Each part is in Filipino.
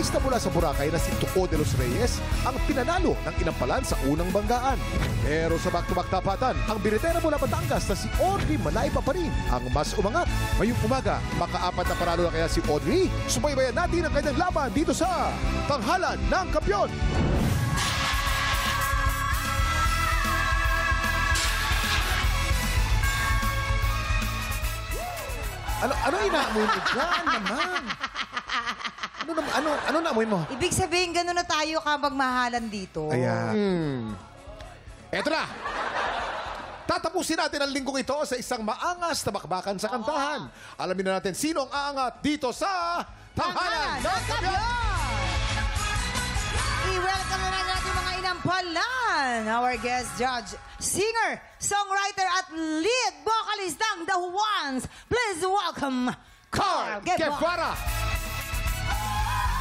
artista mula sa Boracay na si Tuco de los Reyes ang pinanalo ng inampalan sa unang banggaan. Pero sa back-to-back tapatan, ang binitera mula Batangas na si Audrey Manaypa pa rin ang mas umangat. Ngayong umaga, makaapat na panalo na kaya si Audrey. Subaybayan natin ang kanyang laban dito sa Tanghalan ng Kampiyon. Ano inaamoy mo dyan naman? Ano naamoy mo? Ibig sabihin, gano'n na tayo magmahalan dito. Ayan. Eto na! Tatapusin natin ang linggong ito sa isang maangas na bakbakan sa kantahan. Alamin na natin sino ang aangat dito sa Tanghalan ng Kampiyon! I-welcome na natin mga inampalan. Our guest judge, singer, songwriter at lead vocalist ng The Ones. Please welcome Carl Guevara!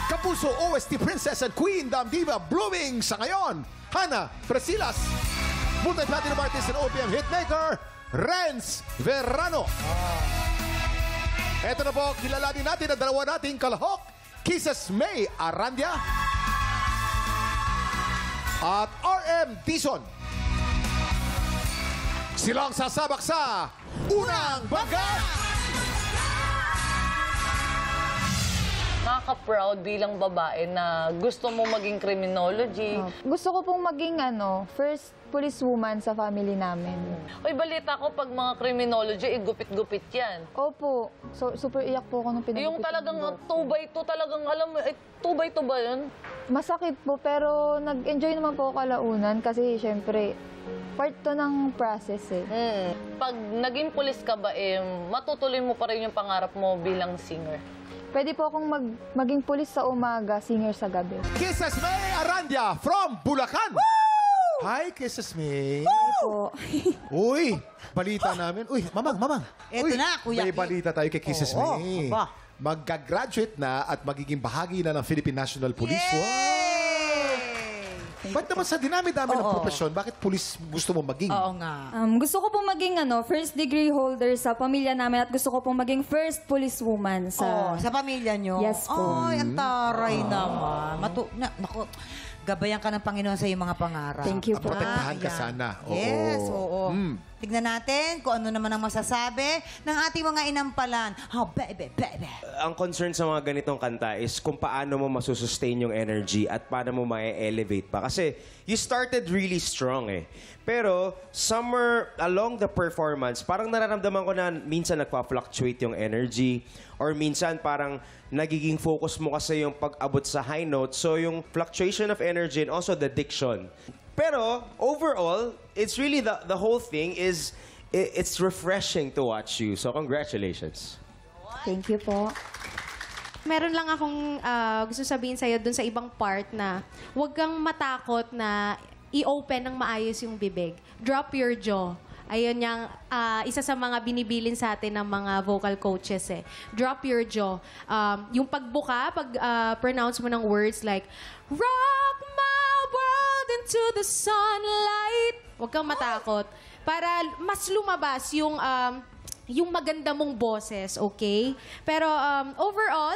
Kapuso OST Princess and Queen, Dam Diva, blooming sa ngayon. Hannah Presilas, multi-platinum artist and OPM hitmaker, Renz Verano. Eto na po, kilalanin natin ang dalawa nating kalahok, Kisses May Arandia at RM Dizon. Silang sasabak sa unang banggaan. Nakaka-proud bilang babae na gusto mo maging criminology. Gusto ko pong maging first policewoman sa family namin. Uy, balita ko pag mga criminology, gupit-gupit yan. Opo. So, super iyak po ako nung pinagupit. Yung talagang 2x2, talagang alam mo, 2x2 ba yun? Masakit po, pero nag-enjoy naman po ako kalaunan kasi syempre, part to ng process eh. Pag naging pulis ka ba, matutuloy mo pa rin yung pangarap mo bilang singer? Pwede po akong maging pulis sa umaga, singer sa gabi. Kisses May Arandia from Bulacan. Hi, Kisses May. Po. Uy, balita namin. Uy, mamang. Eto Uy, na, Kuya may Kim. balita tayo kay Kisses Oo, May. aba. Magka-graduate na at magiging bahagi na ng Philippine National Police. Yay! Ba't naman sa dinami-dami ng profesyon, bakit pulis gusto mo maging? Oo nga. Gusto ko pong maging first degree holder sa pamilya namin at gusto ko pong maging first policewoman Sa pamilya nyo? Yes po. Ay, ang taray naman. Naku, gabayan ka ng Panginoon sa iyong mga pangarap. Thank you po. Protektahan ka Ayan. sana. Yes, Oo. oo. Tignan natin kung ano naman ang masasabi ng ating mga inampalan. Oh, baby. Ang concern sa mga ganitong kanta is kung paano mo masusustain yung energy at paano mo ma-elevate pa. Kasi you started really strong eh. Pero somewhere along the performance, parang nararamdaman ko na minsan nagpa-fluctuate yung energy or minsan parang nagiging focus mo kasi yung pag-abot sa high note. So yung fluctuation of energy and also the diction. Pero overall, it's really the whole thing is it's refreshing to watch you. So congratulations. Thank you po. Meron lang akong gusto sabihin sa'yo dun sa ibang part na huwag kang matakot na i-open ng maayos yung bibig. Drop your jaw. Ayun yung isa sa mga binibilin sa atin ng mga vocal coaches eh. Drop your jaw. Yung pagbuka, pag-pronounce mo ng words like, rock my world into the sunlight. Huwag kang matakot. Para mas lumabas yung maganda mong boses, okay? Pero overall,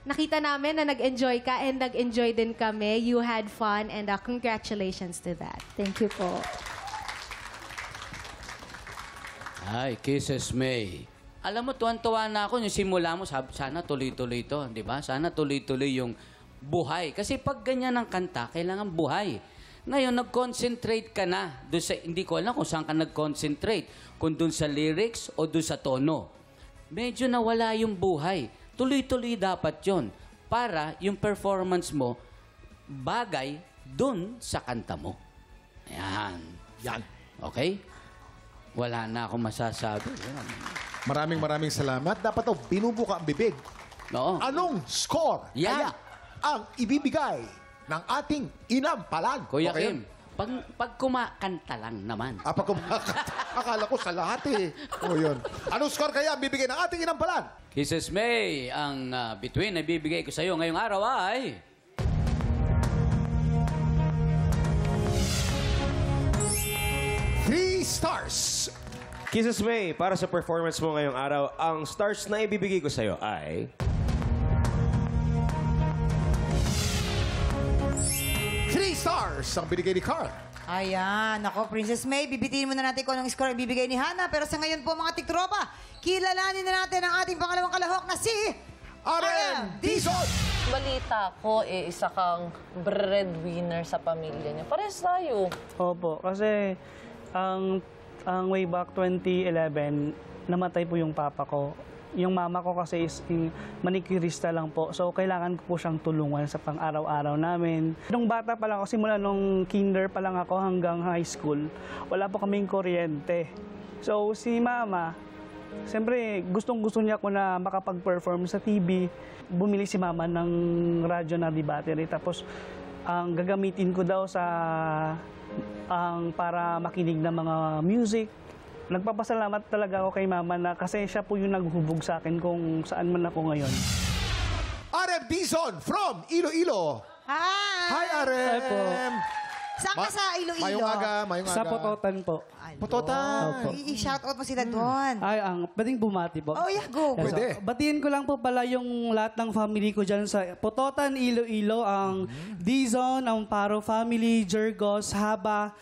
nakita namin na nag-enjoy ka and nag-enjoy din kami. You had fun and congratulations to that. Thank you po. Ay, Kisses May. Alam mo, tuwan-tuwa na ako. Yung simula mo, sana tuloy-tuloy to, di ba? Sana tuloy-tuloy yung buhay. Kasi pag ganyan ang kanta, kailangan buhay. Ngayon, nag-concentrate ka na. Doon sa, hindi ko alam kung saan ka nag-concentrate. Kung doon sa lyrics o doon sa tono. Medyo nawala yung buhay. Tuloy-tuloy dapat yon para yung performance mo bagay doon sa kanta mo. Ayan. Yan. Okay? Wala na akong masasabi. Maraming salamat. Dapat binubuka ang bibig. Oo. Anong score Yan. kaya ang ibibigay ng ating inampalan? Kuya Okay? Kim, pag kumakanta lang naman. Pag kumakanta, akala ko sa lahat eh. O yun. Anong score kaya ang bibigay ng ating inampalan? Kisses May, ang bituin na bibigay ko sa iyo ngayong araw ay... 3 stars. Kisses May, para sa performance mo ngayong araw, ang stars na ibibigay ko sa'yo ay... stars ang binigay ni Carl. Ayan, ako, Princess May, bibitiin muna natin kung anong score ang bibigay ni Hana. Pero sa ngayon po, mga tiktropa, kilalanin na natin ang ating pangalawang kalahok na si... RM Dizon! Balita ko, isa kang breadwinner sa pamilya niya. Parehas tayo. Opo, kasi ang way back 2011, namatay po yung papa ko. Yung mama ko kasi is manicurista lang po. So, kailangan ko po siyang tulungan sa pang-araw-araw namin. Nung bata pa lang ako, simula nung kinder pa lang ako hanggang high school, wala po kaming kuryente. So, si mama, siyempre, gustong-gusto niya ko na makapag-perform sa TV. Bumili si mama ng radyo na di battery. Tapos, ang gagamitin ko daw para makinig ng mga music. Nagpapasalamat talaga ako kay mama na kasi siya po yung naghubog sa akin kung saan man ako ngayon. RM Dizon from Iloilo. Hi! Hi, RM! Saan ka sa Iloilo? Mayong aga. Sa Pototan po. Putotan. I-shoutout mo sila doon. Ay, pwedeng bumati po. Oh, yeah, go. Yes, Pwede. batiin ko lang po pala yung lahat ng family ko dyan sa Pototan, Iloilo, ang Dizon, ang Paro family, Jergos, Haba,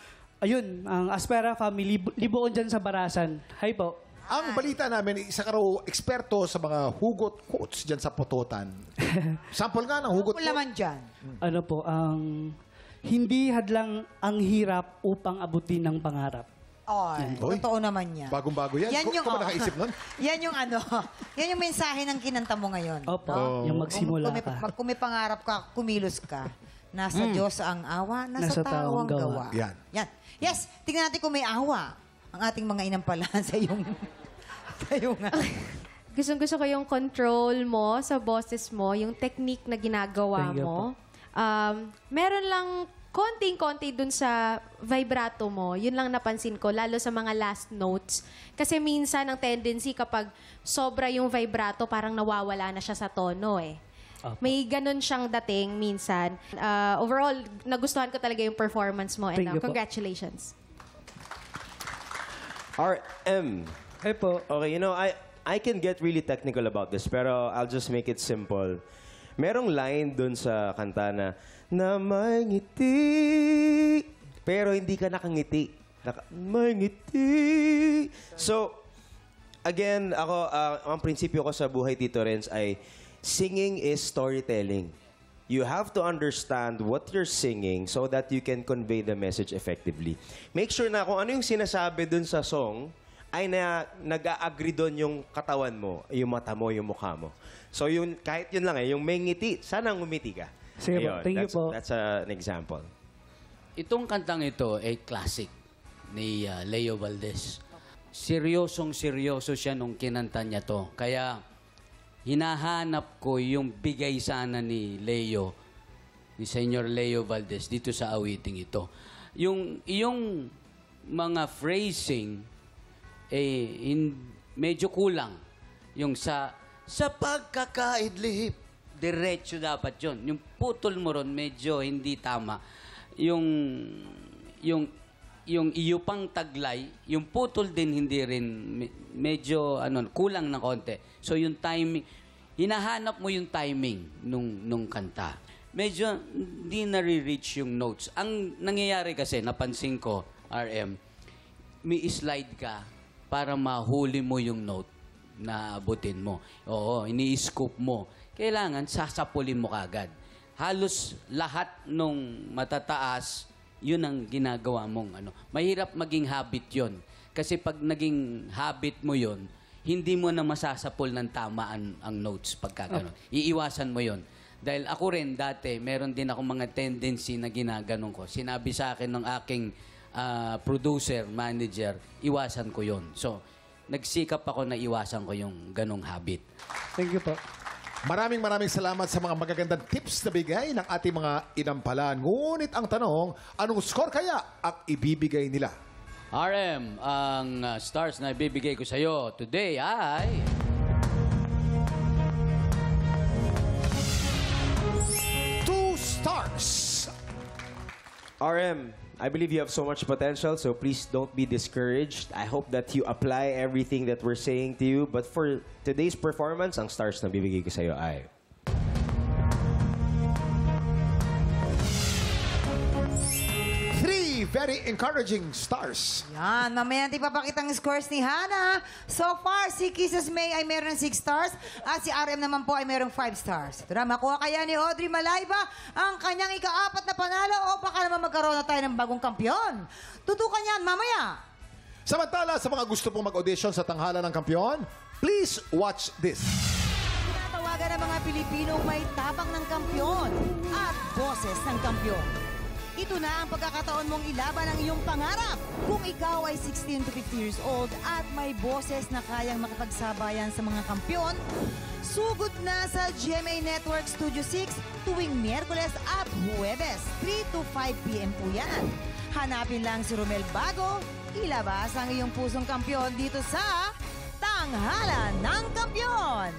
ayun, ang Aspera family, libuon dyan sa Barasan. Hi po. Ang balita namin, isa ka raw eksperto sa mga hugot quotes dyan sa Putotan. Sample nga ng hugot Kung laman dyan. Ano po, hindi hadlang ang hirap upang abutin ng pangarap. Ay, Oy. totoo naman yan. Bagong-bago yan. Kung ba nakaisip nun? Yan yung yan yung mensahe ng kinanta mo ngayon. Opo, yung magsimula ka. Kung may pangarap ka, kumilos ka. Nasa Diyos ang awa, nasa tao ang gawa. Yan. Yes, tingnan natin kung may awa ang ating mga inampalan sa iyong... Gustong-gusto ko yung control mo sa boses mo, yung technique na ginagawa Thank you mo. Meron lang konting-konti dun sa vibrato mo. Yun lang napansin ko, lalo sa mga last notes. Kasi minsan ang tendency kapag sobra yung vibrato, parang nawawala na siya sa tono eh. May ganun siyang dating minsan. Overall, nagustuhan ko talaga yung performance mo. And Thank you po. congratulations. RM. Hi po. Okay, I can get really technical about this, pero I'll just make it simple. Merong line dun sa kanta na may ngiti, pero hindi ka nakangiti. May ngiti. So, again, ang prinsipyo ko sa buhay, Tito Renz, ay singing is storytelling. You have to understand what you're singing so that you can convey the message effectively. Make sure na kung ano yung sinasabi dun sa song, ay nag-a-agree doon yung katawan mo, yung mata mo, yung mukha mo. So yun, kahit yun lang yung may ngiti, sana ngumiti ka. Sige po, thank you po. That's an example. Itong kantang ito ay classic ni Leo Valdez. Seryosong-seryoso siya nung kinanta niya to. Kaya hinahanap ko yung bigay sana ni Leo, ni Senyor Leo Valdez dito sa awiting ito. Yung mga phrasing medyo kulang. Yung sa pagkakaidlip, diretso dapat yon. Yung putol mo ron, medyo hindi tama. Yung iyo pang taglay, yung putol din hindi rin, medyo kulang na konti. So yung timing, hinahanap mo yung timing nung kanta. Medyo hindi nare-reach yung notes. Ang nangyayari kasi, napansin ko, RM, may slide ka para mahuli mo yung note na abutin mo. Oo, ini-scoop mo. Kailangan sasapulin mo kagad. Halos lahat nung matataas, yun ang ginagawa mong Mahirap maging habit yon. Kasi pag naging habit mo yon, hindi mo na masasapul ng tama ang notes pagka gano'n. Iiwasan mo yon. Dahil ako rin dati, meron din ako mga tendency na ginaganon ko. Sinabi sa akin ng aking producer, manager, iwasan ko yon. So, nagsikap ako na iwasan ko yung ganong habit. Thank you po. Maraming salamat sa mga magagandang tips na bigay ng ating mga inampalan. Ngunit ang tanong, anong score kaya ang ibibigay nila? RM, ang stars na ibibigay ko sa'yo today ay... Stars. RM, I believe you have so much potential, so please don't be discouraged. I hope that you apply everything that we're saying to you. But for today's performance, ang stars na bibigay ko sa'yo ay... very encouraging stars. Yan, mamaya natin ipapakita ang scores ni Hana. So far, si Kisses May ay meron ng 6 stars at si RM naman po ay merong 5 stars. Ito na, makuha kaya ni Audrey Malayba ang kanyang ika-4 na panalo o baka naman magkaroon na tayo ng bagong kampyon. Tutukan yan mamaya. Samantala, sa mga gusto pong mag-audition sa tanghalan ng kampiyon, please watch this. Tinatawagan ng mga Pilipinong may tapang ng kampyon at boses ng kampyon. Ito na ang pagkakataon mong ilaban ang iyong pangarap. Kung ikaw ay 16 to 50 years old at may boses na kayang makipagsabayan sa mga kampyon, sugod na sa GMA Network Studio 6 tuwing Miyerkules at Huwebes, 3 to 5 p.m. po yan. Hanapin lang si Romel Bago, ilabas ang iyong pusong kampyon dito sa Tanghalan ng Kampyon.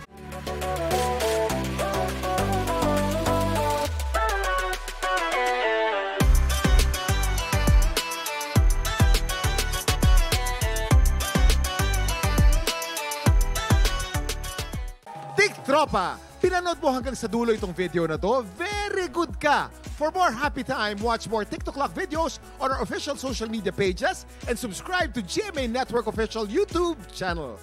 Tropa, pinanood mo hanggang sa dulo itong video na to. Very good ka! For more happy time, watch more TikTok Clock videos on our official social media pages and subscribe to GMA Network official YouTube channel.